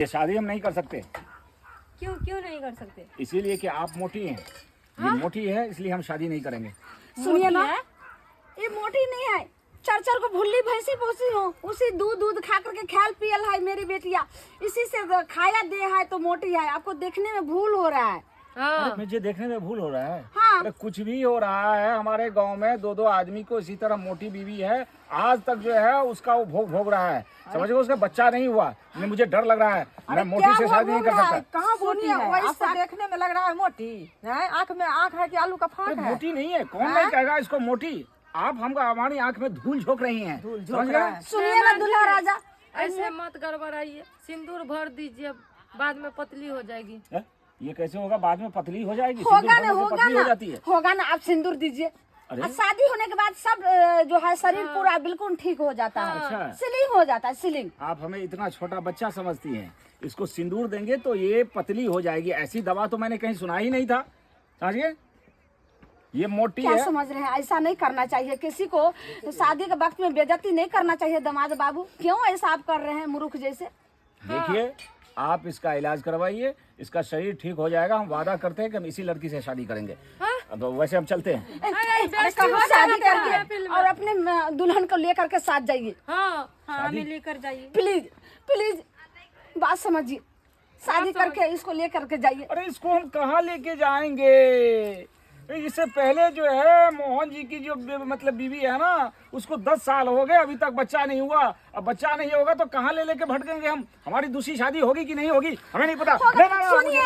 ये शादी हम नहीं कर सकते। क्यों क्यों नहीं कर सकते? इसीलिए कि आप मोटी हैं। ये मोटी है इसलिए हम शादी नहीं करेंगे। सुनिए ना, ये मोटी नहीं है, चरचर को भुल्ली भैंसी पोसी हो, उसी दूध खा करके ख्याल पियल है मेरी बेटिया, इसी से खाया दे है तो मोटी है। आपको देखने में भूल हो रहा है। हाँ। मुझे देखने में भूल हो रहा है। हाँ। अरे कुछ भी हो रहा है, हमारे गांव में दो आदमी को इसी तरह मोटी बीवी है, आज तक जो है उसका वो भोग रहा है। समझ गए, उसका बच्चा नहीं हुआ। मुझे डर लग रहा है, मैं मोटी से शादी नहीं कर सकता। कहाँ मोटी सुनिए, है? वैसा- आपको देखने में लग रहा है मोटी है, आँख में आँख है कि आलू का फाक अरे है? मोटी नहीं है, कौन नहीं कहेगा इसको मोटी। आप हमको हमारी आंख में धूल झोंक रही हैं। धूल समझ झोंक रहा गए? है। सुनिए ना दुल्हा राजा, ऐसे मत गड़बड़ाइए, सिंदूर भर दीजिए, बाद में पतली हो जाएगी। हैं? ये कैसे होगा? बाद में पतली हो जाएगी। होगा सिंदूर ना, भरने से होगा पतली हो ना, जाती है। होगा ना। आप सिंदूर दीजिए अरे? और शादी होने के बाद सब जो है शरीर पूरा बिल्कुल ठीक हो जाता है, अच्छा। सिलिंग हो जाता है, सिलिंग। आप हमें इतना छोटा बच्चा समझती हैं। इसको सिंदूर देंगे तो ये पतली हो जाएगी। ऐसी दवा तो मैंने कहीं सुना ही नहीं था। समझ गए? ये मोटी क्या है। समझ रहे हैं? ऐसा नहीं करना चाहिए, किसी को शादी के वक्त में बेइज्जती नहीं करना चाहिए। दामाद बाबू क्यों ऐसा आप कर रहे हैं मूर्ख जैसे? देखिए, आप इसका इलाज करवाइए, इसका शरीर ठीक हो जाएगा। हम वादा करते हैं कि हम इसी लड़की से शादी करेंगे। अब वैसे हम चलते हैं। कहाँ शादी करके और अपने दुल्हन को लेकर के साथ जाइए। हाँ हाँ, हमें लेकर जाइए। प्लीज प्लीज बात समझिए, शादी करके इसको लेकर के जाइए। अरे इसको हम कहाँ लेके जाएंगे? इससे पहले जो है मोहन जी की जो मतलब बीवी है ना, उसको 10 साल हो गए, अभी तक बच्चा नहीं हुआ। अब बच्चा नहीं होगा तो कहाँ ले लेके भटकेंगे हम? हमारी दूसरी शादी होगी कि नहीं होगी हमें नहीं पता। सुनिए